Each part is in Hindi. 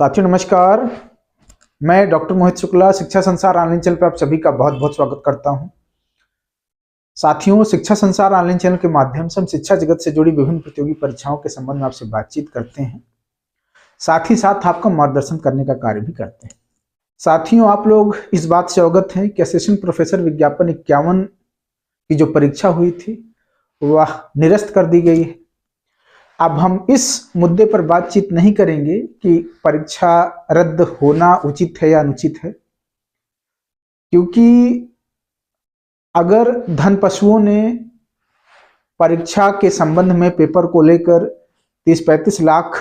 साथियों नमस्कार। मैं डॉक्टर मोहित शुक्ला शिक्षा संसार ऑनलाइन चैनल पर आप सभी का बहुत बहुत स्वागत करता हूं। साथियों, शिक्षा संसार ऑनलाइन चैनल के माध्यम से हम शिक्षा जगत से जुड़ी विभिन्न प्रतियोगी परीक्षाओं के संबंध में आपसे बातचीत करते हैं, साथ ही साथ आपका मार्गदर्शन करने का कार्य भी करते हैं। साथियों, आप लोग इस बात से अवगत हैं कि असिस्टेंट प्रोफेसर विज्ञापन 51 की जो परीक्षा हुई थी वह निरस्त कर दी गई है। अब हम इस मुद्दे पर बातचीत नहीं करेंगे कि परीक्षा रद्द होना उचित है या अनुचित है, क्योंकि अगर धन पशुओं ने परीक्षा के संबंध में पेपर को लेकर 30-35 लाख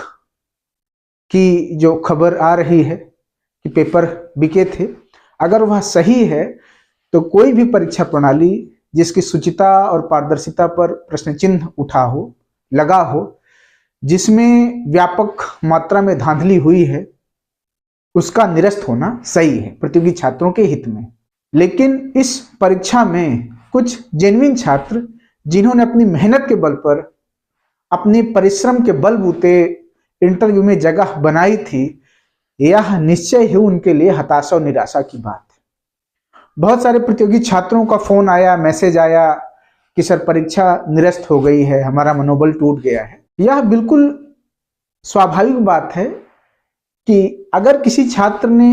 की जो खबर आ रही है कि पेपर बिके थे, अगर वह सही है तो कोई भी परीक्षा प्रणाली जिसकी शुचिता और पारदर्शिता पर प्रश्न चिन्ह उठा हो, लगा हो, जिसमें व्यापक मात्रा में धांधली हुई है, उसका निरस्त होना सही है प्रतियोगी छात्रों के हित में। लेकिन इस परीक्षा में कुछ जेन्युइन छात्र जिन्होंने अपनी मेहनत के बल पर, अपने परिश्रम के बलबूते इंटरव्यू में जगह बनाई थी, यह निश्चय ही उनके लिए हताशा और निराशा की बात है। बहुत सारे प्रतियोगी छात्रों का फोन आया, मैसेज आया कि सर परीक्षा निरस्त हो गई है, हमारा मनोबल टूट गया है। यह बिल्कुल स्वाभाविक बात है कि अगर किसी छात्र ने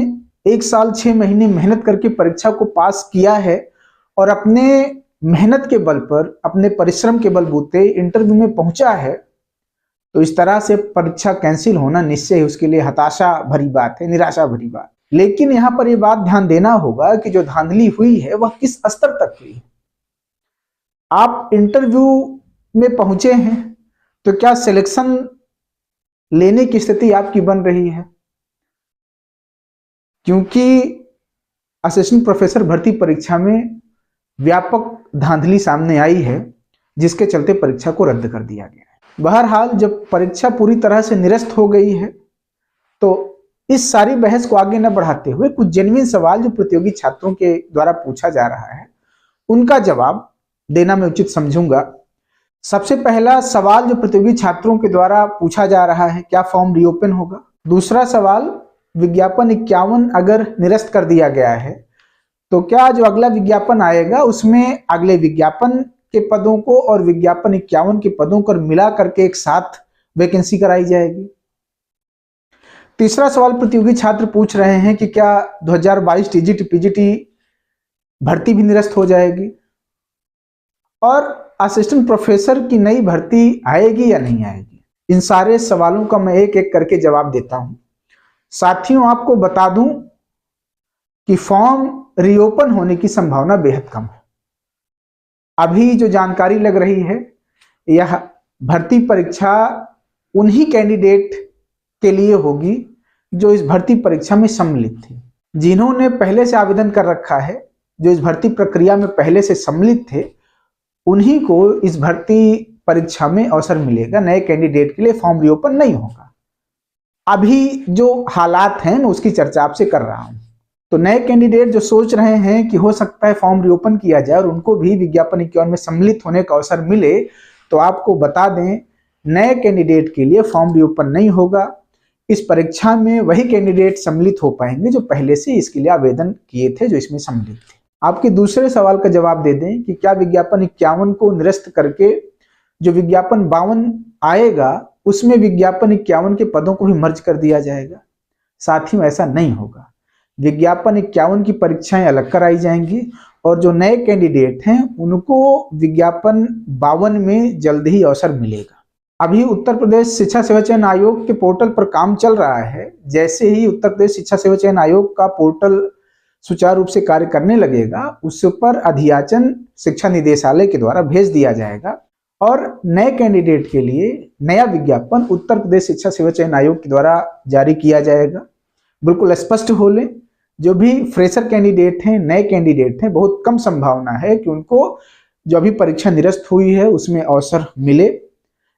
1 साल 6 महीने मेहनत करके परीक्षा को पास किया है और अपने मेहनत के बल पर, अपने परिश्रम के बलबूते इंटरव्यू में पहुंचा है, तो इस तरह से परीक्षा कैंसिल होना निश्चय ही उसके लिए हताशा भरी बात है, निराशा भरी बात। लेकिन यहां पर यह बात ध्यान देना होगा कि जो धांधली हुई है वह किस स्तर तक हुई है। आप इंटरव्यू में पहुंचे हैं तो क्या सिलेक्शन लेने की स्थिति आपकी बन रही है? क्योंकि असिस्टेंट प्रोफेसर भर्ती परीक्षा में व्यापक धांधली सामने आई है, जिसके चलते परीक्षा को रद्द कर दिया गया है। बहरहाल जब परीक्षा पूरी तरह से निरस्त हो गई है तो इस सारी बहस को आगे न बढ़ाते हुए कुछ जेन्युइन सवाल जो प्रतियोगी छात्रों के द्वारा पूछा जा रहा है, उनका जवाब देना मैं उचित समझूंगा। सबसे पहला सवाल जो प्रतियोगी छात्रों के द्वारा पूछा जा रहा है, क्या फॉर्म रीओपन होगा? दूसरा सवाल, विज्ञापन 51 अगर निरस्त कर दिया गया है तो क्या जो अगला विज्ञापन आएगा उसमें अगले विज्ञापन के पदों को और विज्ञापन 51 के पदों को मिला करके एक साथ वैकेंसी कराई जाएगी? तीसरा सवाल प्रतियोगी छात्र पूछ रहे हैं कि क्या 2022 टीजीटी पीजीटी भर्ती भी निरस्त हो जाएगी और असिस्टेंट प्रोफेसर की नई भर्ती आएगी या नहीं आएगी? इन सारे सवालों का मैं एक एक करके जवाब देता हूं। साथियों, आपको बता दूं कि फॉर्म रीओपन होने की संभावना बेहद कम है। अभी जो जानकारी लग रही है, यह भर्ती परीक्षा उन्हीं कैंडिडेट के लिए होगी जो इस भर्ती परीक्षा में सम्मिलित थे, जिन्होंने पहले से आवेदन कर रखा है, जो इस भर्ती प्रक्रिया में पहले से सम्मिलित थे, उन्हीं को इस भर्ती परीक्षा में अवसर मिलेगा। नए कैंडिडेट के लिए फॉर्म रीओपन नहीं होगा। अभी जो हालात हैं मैं उसकी चर्चा आपसे कर रहा हूं। तो नए कैंडिडेट जो सोच रहे हैं कि हो सकता है फॉर्म रीओपन किया जाए और उनको भी विज्ञापन 51 में सम्मिलित होने का अवसर मिले, तो आपको बता दें, नए कैंडिडेट के लिए फॉर्म रीओपन नहीं होगा। इस परीक्षा में वही कैंडिडेट सम्मिलित हो पाएंगे जो पहले से इसके लिए आवेदन किए थे, जो इसमें सम्मिलित थे। आपके दूसरे सवाल का जवाब दे दें कि क्या विज्ञापन 51 को निरस्त करके जो विज्ञापन 52 आएगा उसमें विज्ञापन 51 के पदों को भी मर्ज कर दिया जाएगा? साथियों, ऐसा नहीं होगा। विज्ञापन 51 की परीक्षाएं अलग कराई जाएंगी और जो नए कैंडिडेट हैं उनको विज्ञापन 52 में जल्द ही अवसर मिलेगा। अभी उत्तर प्रदेश शिक्षा सेवा चयन आयोग के पोर्टल पर काम चल रहा है। जैसे ही उत्तर प्रदेश शिक्षा सेवा चयन आयोग का पोर्टल सुचारू रूप से कार्य करने लगेगा, उस पर अधियाचन शिक्षा निदेशालय के द्वारा भेज दिया जाएगा और नए कैंडिडेट के लिए नया विज्ञापन उत्तर प्रदेश शिक्षा सेवा चयन आयोग के द्वारा जारी किया जाएगा। बिल्कुल स्पष्ट हो लें, जो भी फ्रेशर कैंडिडेट हैं, नए कैंडिडेट हैं, बहुत कम संभावना है कि उनको जो अभी परीक्षा निरस्त हुई है उसमें अवसर मिले,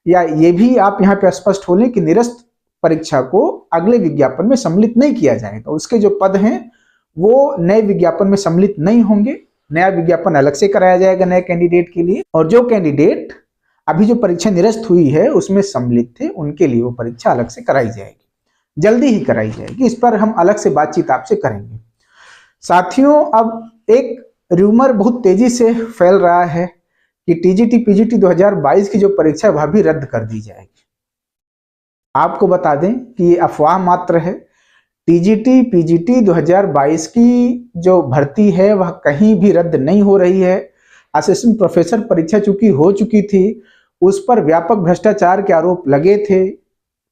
या ये भी आप यहाँ पे स्पष्ट हो लें कि निरस्त परीक्षा को अगले विज्ञापन में सम्मिलित नहीं किया जाएगा। उसके जो पद हैं वो नए विज्ञापन में सम्मिलित नहीं होंगे। नया विज्ञापन अलग से कराया जाएगा नए कैंडिडेट के लिए, और जो कैंडिडेट अभी जो परीक्षा निरस्त हुई है उसमें सम्मिलित थे उनके लिए वो परीक्षा अलग से कराई जाएगी। जल्दी ही कराई जाएगी। इस पर हम अलग से बातचीत आपसे करेंगे। साथियों, अब एक रूमर बहुत तेजी से फैल रहा है कि टीजीटी पीजीटी 2022 की जो परीक्षा वह भी रद्द कर दी जाएगी। आपको बता दें कि ये अफवाह मात्र है। टीजीटी पीजीटी 2022 की जो भर्ती है वह कहीं भी रद्द नहीं हो रही है। असिस्टेंट प्रोफेसर परीक्षा चूंकि हो चुकी थी, उस पर व्यापक भ्रष्टाचार के आरोप लगे थे।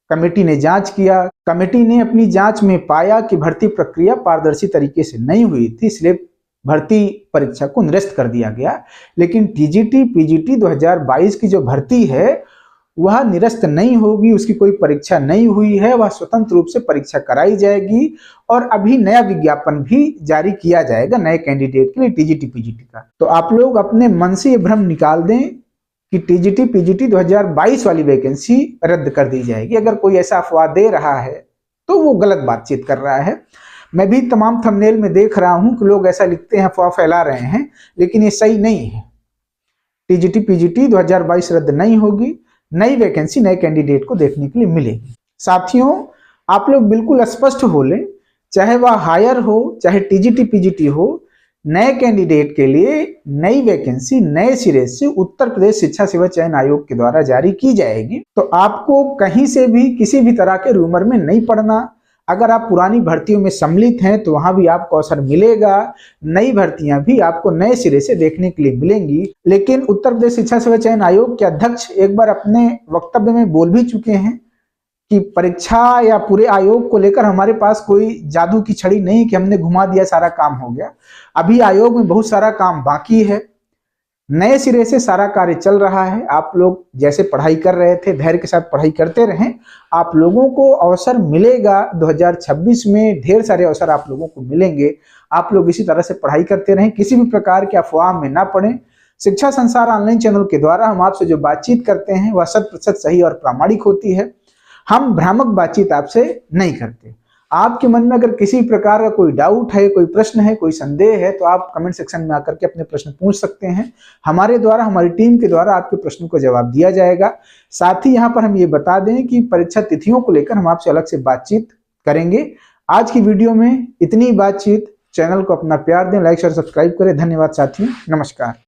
कमेटी ने जांच किया। कमेटी ने अपनी जांच में पाया कि भर्ती प्रक्रिया पारदर्शी तरीके से नहीं हुई थी, इसलिए भर्ती परीक्षा को निरस्त कर दिया गया। लेकिन टीजीटी पीजीटी 2022 की जो भर्ती है वह निरस्त नहीं होगी, उसकी कोई परीक्षा नहीं हुई है, वह स्वतंत्र रूप से परीक्षा कराई जाएगी और अभी नया विज्ञापन भी जारी किया जाएगा नए कैंडिडेट के लिए टीजीटी पीजीटी का। तो आप लोग अपने मन से ये भ्रम निकाल दें कि टीजीटी पीजीटी 2022 वाली वैकेंसी रद्द कर दी जाएगी। अगर कोई ऐसा अफवाह दे रहा है तो वो गलत बातचीत कर रहा है। मैं भी तमाम थंबनेल में देख रहा हूं कि लोग ऐसा लिखते हैं, अफवाह फैला रहे हैं, लेकिन ये सही नहीं है। टीजीटी पीजीटी 2022 रद्द नहीं होगी, नई वैकेंसी नए कैंडिडेट को देखने के लिए मिलेगी। साथियों, आप लोग बिल्कुल स्पष्ट हो लें, चाहे वह हायर हो चाहे टीजीटी पीजीटी हो, नए कैंडिडेट के लिए नई वैकेंसी नए सिरे से उत्तर प्रदेश शिक्षा सेवा चयन आयोग के द्वारा जारी की जाएगी। तो आपको कहीं से भी किसी भी तरह के रूमर में नहीं पड़ना। अगर आप पुरानी भर्तियों में सम्मिलित हैं तो वहां भी आपको अवसर मिलेगा, नई भर्तियां भी आपको नए सिरे से देखने के लिए मिलेंगी। लेकिन उत्तर प्रदेश शिक्षा सेवा चयन आयोग के अध्यक्ष एक बार अपने वक्तव्य में बोल भी चुके हैं कि परीक्षा या पूरे आयोग को लेकर हमारे पास कोई जादू की छड़ी नहीं कि हमने घुमा दिया सारा काम हो गया। अभी आयोग में बहुत सारा काम बाकी है, नए सिरे से सारा कार्य चल रहा है। आप लोग जैसे पढ़ाई कर रहे थे, धैर्य के साथ पढ़ाई करते रहें, आप लोगों को अवसर मिलेगा। 2026 में ढेर सारे अवसर आप लोगों को मिलेंगे। आप लोग इसी तरह से पढ़ाई करते रहें, किसी भी प्रकार के अफवाह में ना पड़ें। शिक्षा संसार ऑनलाइन चैनल के द्वारा हम आपसे जो बातचीत करते हैं वह 100% सही और प्रामाणिक होती है। हम भ्रामक बातचीत आपसे नहीं करते। आपके मन में अगर किसी प्रकार का कोई डाउट है, कोई प्रश्न है, कोई संदेह है, तो आप कमेंट सेक्शन में आकर के अपने प्रश्न पूछ सकते हैं। हमारे द्वारा, हमारी टीम के द्वारा आपके प्रश्नों को जवाब दिया जाएगा। साथ ही यहाँ पर हम ये बता दें कि परीक्षा तिथियों को लेकर हम आपसे अलग से बातचीत करेंगे। आज की वीडियो में इतनी बातचीत। चैनल को अपना प्यार दें, लाइक शेयर सब्सक्राइब करें। धन्यवाद साथियों, नमस्कार।